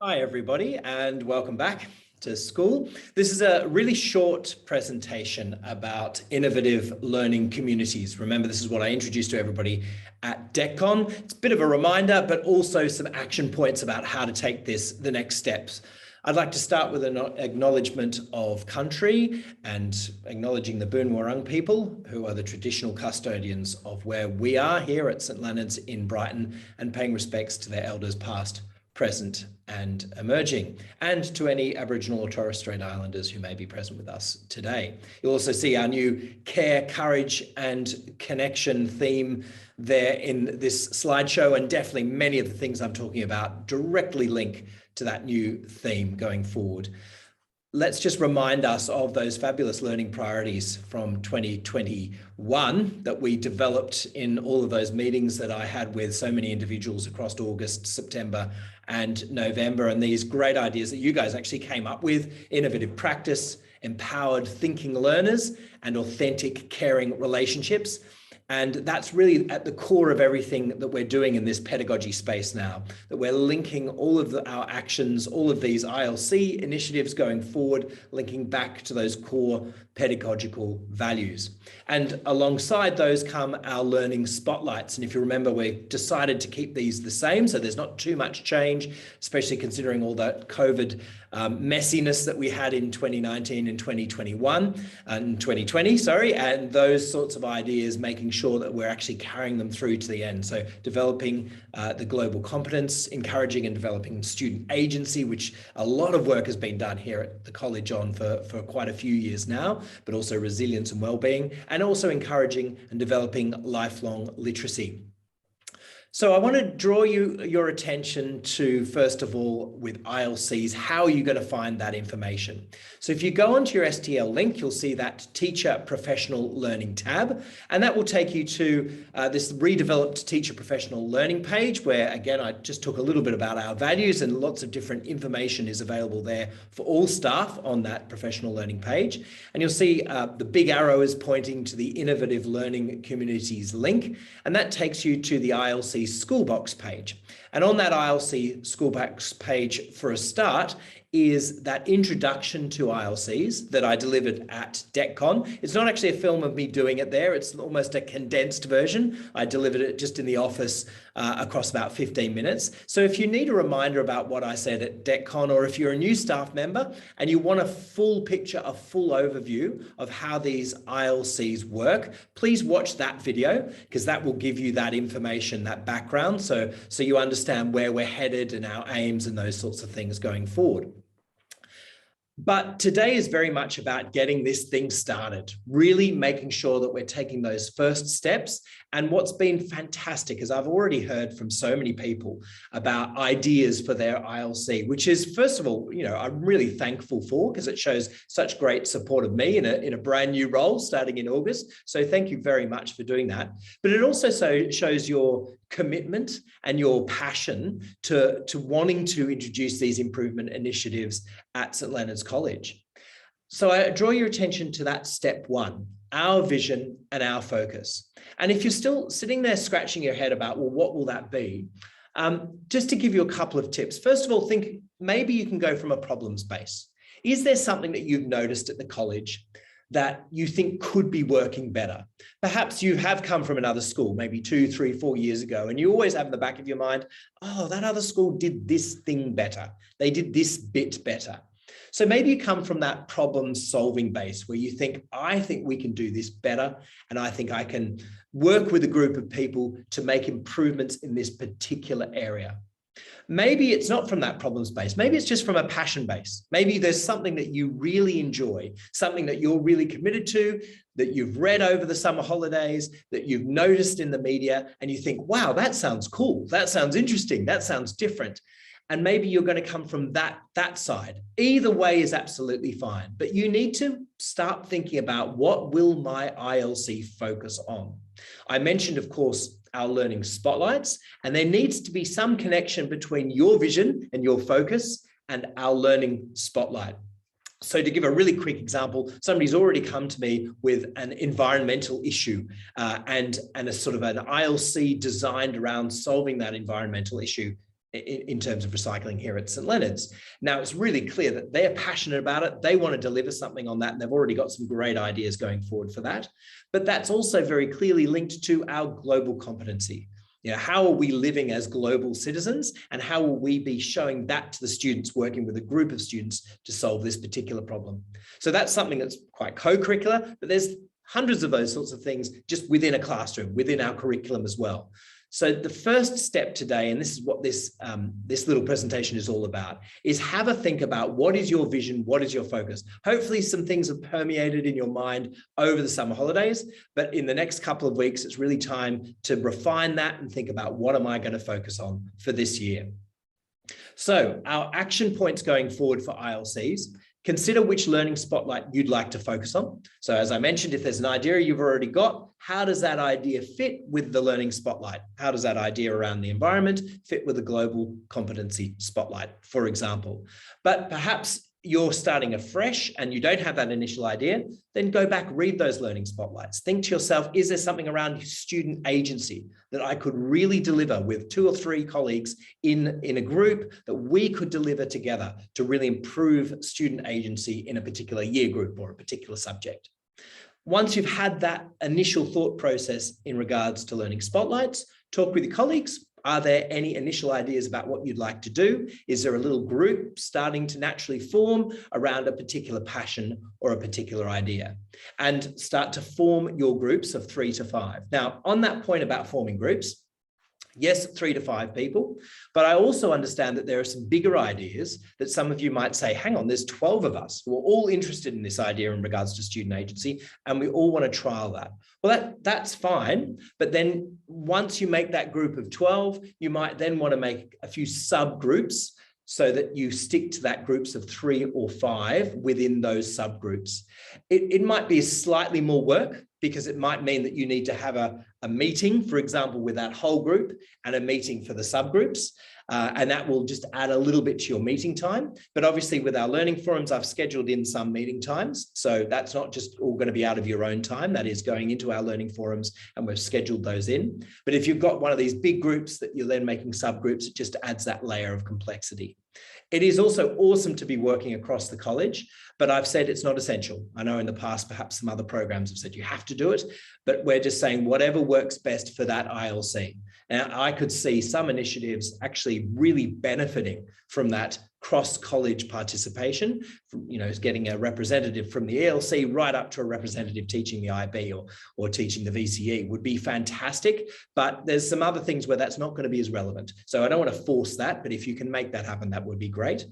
Hi, everybody, and welcome back to school. This is a really short presentation about innovative learning communities. Remember, this is what I introduced to everybody at Con. It's a bit of a reminder, but also some action points about how to take this the next steps. I'd like to start with an acknowledgement of country and acknowledging the Boon Wurrung people, who are the traditional custodians of where we are here at St Leonard's in Brighton, and paying respects to their elders past, present and emerging, and to any Aboriginal or Torres Strait Islanders who may be present with us today. You'll also see our new care, courage and connection theme there in this slideshow, and definitely many of the things I'm talking about directly link to that new theme going forward. Let's just remind us of those fabulous learning priorities from 2021 that we developed in all of those meetings that I had with so many individuals across August, September, and November. And these great ideas that you guys actually came up with: innovative practice, empowered thinking learners, and authentic caring relationships. And that's really at the core of everything that we're doing in this pedagogy space now, that we're linking all of our actions, all of these ILC initiatives going forward, linking back to those core pedagogical values. And alongside those come our learning spotlights. And if you remember, we decided to keep these the same, so there's not too much change, especially considering all that COVID messiness that we had in 2019 and 2021 and 2020, and those sorts of ideas, making sure that we're actually carrying them through to the end. So developing the global competence, encouraging and developing student agency, which a lot of work has been done here at the college on for quite a few years now, but also resilience and well-being, and also encouraging and developing lifelong literacy. So I want to draw your attention to, first of all, with ILCs, how are you going to find that information? So if you go onto your STL link, you'll see that Teacher Professional Learning tab, and that will take you to this redeveloped Teacher Professional Learning page, where, again, I just talk a little bit about our values, and lots of different information is available there for all staff on that professional learning page. And you'll see the big arrow is pointing to the Innovative Learning Communities link, and that takes you to the ILC Schoolbox page. And on that ILC Schoolbox page, for a start, is that introduction to ILCs that I delivered at Con. It's not actually a film of me doing it there. It's almost a condensed version. I delivered it just in the office across about 15 minutes. So if you need a reminder about what I said at Con, or if you're a new staff member and you want a full picture, a full overview of how these ILCs work, please watch that video, because that will give you that information, that background, so you understand where we're headed and our aims and those sorts of things going forward. But today is very much about getting this thing started, really making sure that we're taking those first steps. And what's been fantastic is I've already heard from so many people about ideas for their ILC, which is, first of all, I'm really thankful for, because it shows such great support of me in a brand new role starting in August. So thank you very much for doing that. But it also shows your commitment and your passion to wanting to introduce these improvement initiatives at St Leonard's College. So I draw your attention to that step one, our vision and our focus. And if you're still sitting there scratching your head about, well, what will that be? Just to give you a couple of tips. First of all, think maybe you can go from a problem space. Is there something that you've noticed at the college that you think could be working better? Perhaps you have come from another school, maybe 2, 3, 4 years ago, and you always have in the back of your mind, oh, that other school did this thing better. They did this bit better. So maybe you come from that problem-solving base where you think, I think we can do this better, and I think I can work with a group of people to make improvements in this particular area. Maybe it's not from that problem space. Maybe it's just from a passion base. Maybe there's something that you really enjoy, something that you're really committed to, that you've read over the summer holidays, that you've noticed in the media, and you think, wow, that sounds cool. That sounds interesting. That sounds different. And maybe you're going to come from that side. Either way is absolutely fine, but you need to start thinking about, what will my ILC focus on? I mentioned, of course, our learning spotlights, and there needs to be some connection between your vision and your focus and our learning spotlight. So to give a really quick example, somebody's already come to me with an environmental issue and a sort of an ILC designed around solving that environmental issue. in terms of recycling here at St Leonard's. Now, it's really clear that they're passionate about it. They want to deliver something on that, and they've already got some great ideas going forward for that. But that's also very clearly linked to our global competency. You know, how are we living as global citizens, and how will we be showing that to the students, working with a group of students to solve this particular problem? So that's something that's quite co-curricular, but there's hundreds of those sorts of things just within a classroom, within our curriculum as well. So the first step today, and this is what this little presentation is all about, is have a think about what is your vision, what is your focus. Hopefully some things have permeated in your mind over the summer holidays, but in the next couple of weeks, it's really time to refine that and think about what am I going to focus on for this year. So our action points going forward for ILCs: consider which learning spotlight you'd like to focus on. So as I mentioned, if there's an idea you've already got, how does that idea fit with the learning spotlight? How does that idea around the environment fit with the global competency spotlight, for example? But perhaps you're starting afresh and you don't have that initial idea, then go back, read those learning spotlights. Think to yourself, is there something around student agency that I could really deliver with 2 or 3 colleagues in a group that we could deliver together to really improve student agency in a particular year group or a particular subject? Once you've had that initial thought process in regards to learning spotlights, talk with your colleagues. Are there any initial ideas about what you'd like to do? Is there a little group starting to naturally form around a particular passion or a particular idea? And start to form your groups of 3 to 5. Now, on that point about forming groups, yes, 3 to 5 people, but I also understand that there are some bigger ideas that some of you might say, hang on, there's 12 of us who are all interested in this idea in regards to student agency, and we all want to trial that. Well, that's fine. But then once you make that group of 12, you might then want to make a few subgroups so that you stick to that groups of 3 or 5 within those subgroups. It might be slightly more work, because it might mean that you need to have a meeting, for example, with that whole group, and a meeting for the subgroups. And that will just add a little bit to your meeting time. But obviously with our learning forums, I've scheduled in some meeting times. So that's not just all going to be out of your own time. That is going into our learning forums, and we've scheduled those in. But if you've got one of these big groups that you're then making subgroups, it just adds that layer of complexity. It is also awesome to be working across the college, but I've said it's not essential. I know in the past, perhaps some other programs have said you have to do it, but we're just saying whatever works best for that ILC. Now, I could see some initiatives actually really benefiting from that cross-college participation, from, getting a representative from the ILC right up to a representative teaching the IB or teaching the VCE would be fantastic. But there's some other things where that's not going to be as relevant. So I don't want to force that, but if you can make that happen, that would be great.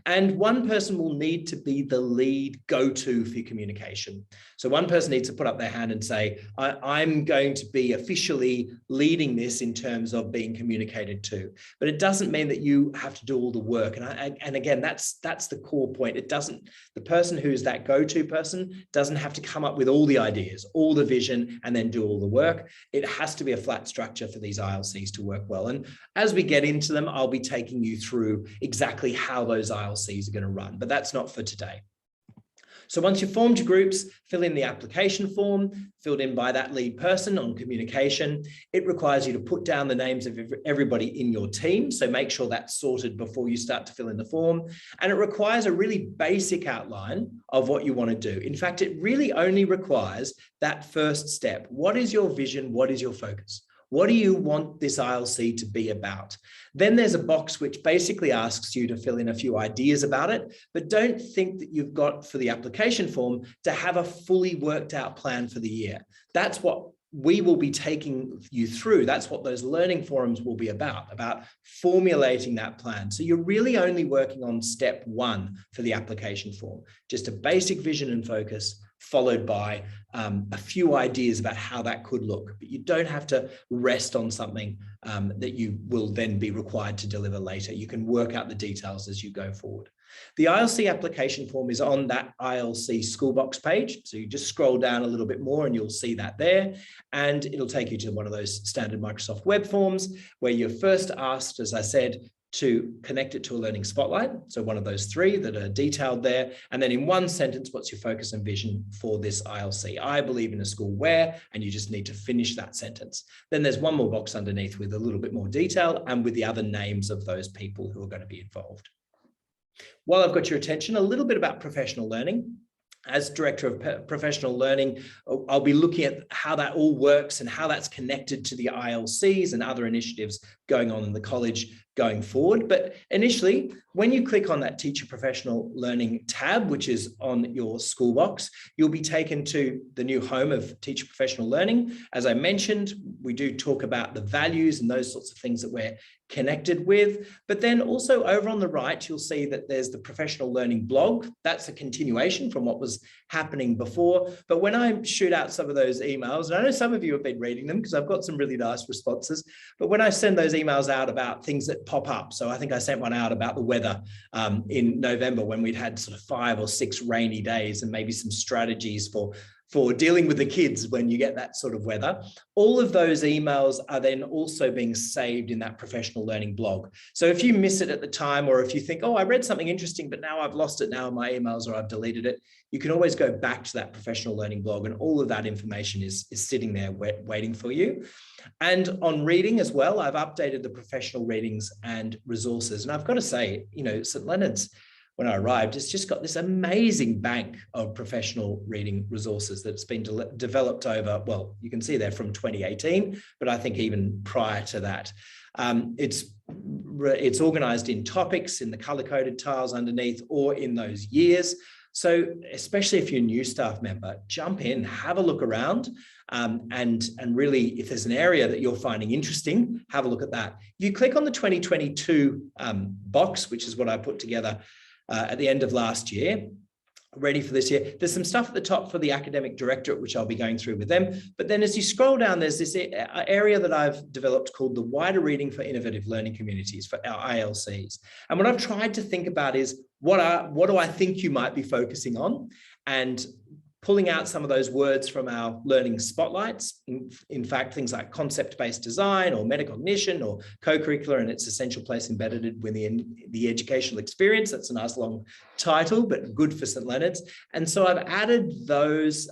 And one person will need to be the lead go-to for communication. So one person needs to put up their hand and say, I'm going to be officially leading this in terms of being communicated to. But it doesn't mean that you have to do all the work. And again, that's the core point. The person who's that go-to person doesn't have to come up with all the ideas, all the vision, and then do all the work. It has to be a flat structure for these ILCs to work well. And as we get into them, I'll be taking you through exactly how those ILCs are going to run, but that's not for today. So once you've formed your groups, fill in the application form, filled in by that lead person on communication. It requires you to put down the names of everybody in your team. So make sure that's sorted before you start to fill in the form. And it requires a really basic outline of what you want to do. In fact, it really only requires that first step. What is your vision? What is your focus? What do you want this ILC to be about? Then there's a box which basically asks you to fill in a few ideas about it, but don't think that you've got for the application form to have a fully worked out plan for the year. That's what we will be taking you through. That's what those learning forums will be about formulating that plan. So you're really only working on step 1 for the application form, just a basic vision and focus, followed by a few ideas about how that could look. But you don't have to rest on something that you will then be required to deliver later. You can work out the details as you go forward. The ILC application form is on that ILC Schoolbox page. So you just scroll down a little bit more and you'll see that there. And it'll take you to one of those standard Microsoft web forms where you're first asked, as I said, to connect it to a learning spotlight. So one of those three that are detailed there. And then in one sentence, what's your focus and vision for this ILC? I believe in a school where, and you just need to finish that sentence. Then there's one more box underneath with a little bit more detail and with the other names of those people who are going to be involved. While I've got your attention, a little bit about professional learning. As Director of Professional Learning, I'll be looking at how that all works and how that's connected to the ILCs and other initiatives going on in the college going forward. But initially, when you click on that Teacher Professional Learning tab, which is on your school box, you'll be taken to the new home of Teacher Professional Learning. As I mentioned, we do talk about the values and those sorts of things that we're connected with. But then also over on the right, you'll see that there's the Professional Learning blog. That's a continuation from what was happening before. But when I shoot out some of those emails, and I know some of you have been reading them because I've got some really nice responses, but when I send those emails out about things that pop up, so I think I sent one out about the weather in November when we'd had sort of 5 or 6 rainy days and maybe some strategies for dealing with the kids when you get that sort of weather. All of those emails are then also being saved in that professional learning blog. So if you miss it at the time, or if you think, oh, I read something interesting, but now I've lost it now in my emails or I've deleted it, you can always go back to that professional learning blog and all of that information is sitting there waiting for you. And on reading as well, I've updated the professional readings and resources. And I've got to say, you know, St. Leonard's, when I arrived, it's just got this amazing bank of professional reading resources that's been developed over, well, you can see there from 2018, but I think even prior to that. It's organized in topics, in the color-coded tiles underneath, or in those years. So especially if you're a new staff member, jump in, have a look around, and really, if there's an area that you're finding interesting, have a look at that. You click on the 2022 box, which is what I put together at the end of last year, ready for this year. There's some stuff at the top for the academic directorate, which I'll be going through with them. But then as you scroll down, there's this area that I've developed called the Wider Reading for Innovative Learning Communities, for our ILCs. And what I've tried to think about is what do I think you might be focusing on? And pulling out some of those words from our learning spotlights. In fact, things like concept-based design or metacognition or co-curricular and its essential place embedded within the educational experience. That's a nice long title, but good for St. Leonard's. And so I've added those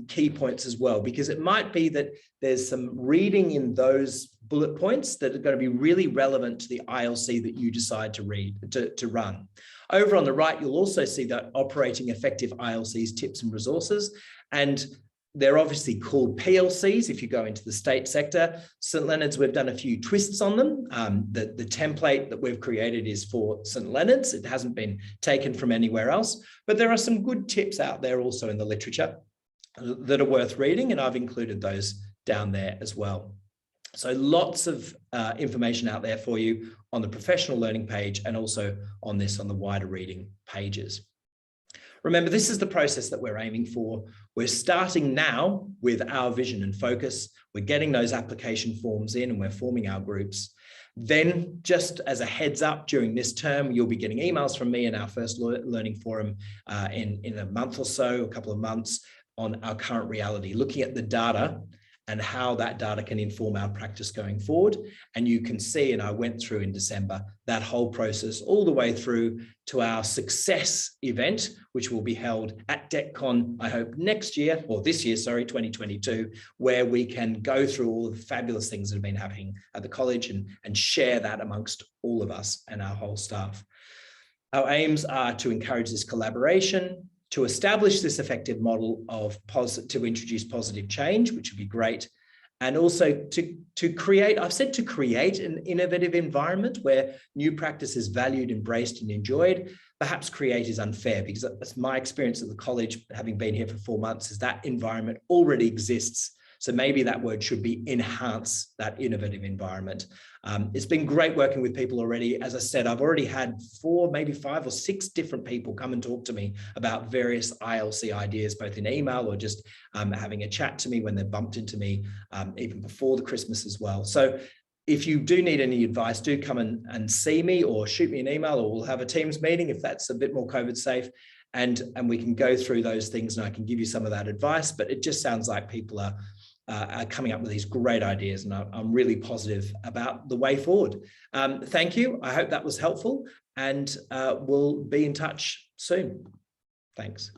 key points as well, because it might be that there's some reading in those bullet points that are going to be really relevant to the ILC that you decide to run. Over on the right, you'll also see that operating effective ILCs, tips and resources. And they're obviously called PLCs if you go into the state sector. St. Leonard's, we've done a few twists on them. The template that we've created is for St. Leonard's. It hasn't been taken from anywhere else, but there are some good tips out there also in the literature that are worth reading, and I've included those down there as well. So lots of information out there for you on the professional learning page and also on the wider reading pages. Remember, this is the process that we're aiming for. We're starting now with our vision and focus. We're getting those application forms in and we're forming our groups. Then, just as a heads up, during this term, you'll be getting emails from me in our first learning forum in a month or so, a couple of months, on our current reality, looking at the data and how that data can inform our practice going forward. And you can see, and I went through in December, that whole process all the way through to our success event, which will be held at DECCON, I hope next year, or this year, sorry, 2022, where we can go through all of the fabulous things that have been happening at the college and share that amongst all of us and our whole staff. Our aims are to encourage this collaboration, to establish this effective model of to introduce positive change, which would be great. And also to create, I've said to create an innovative environment where new practice is valued, embraced, and enjoyed. Perhaps create is unfair, because that's my experience at the college, having been here for 4 months, is that environment already exists. So maybe that word should be enhance that innovative environment. It's been great working with people already. As I said, I've already had 4, maybe 5 or 6 different people come and talk to me about various ILC ideas, both in email or just having a chat to me when they've bumped into me, even before the Christmas as well. So if you do need any advice, do come and see me or shoot me an email, or we'll have a Teams meeting if that's a bit more COVID safe. And we can go through those things and I can give you some of that advice. But it just sounds like people are are coming up with these great ideas, and I'm really positive about the way forward. Thank you. I hope that was helpful, and we'll be in touch soon. Thanks.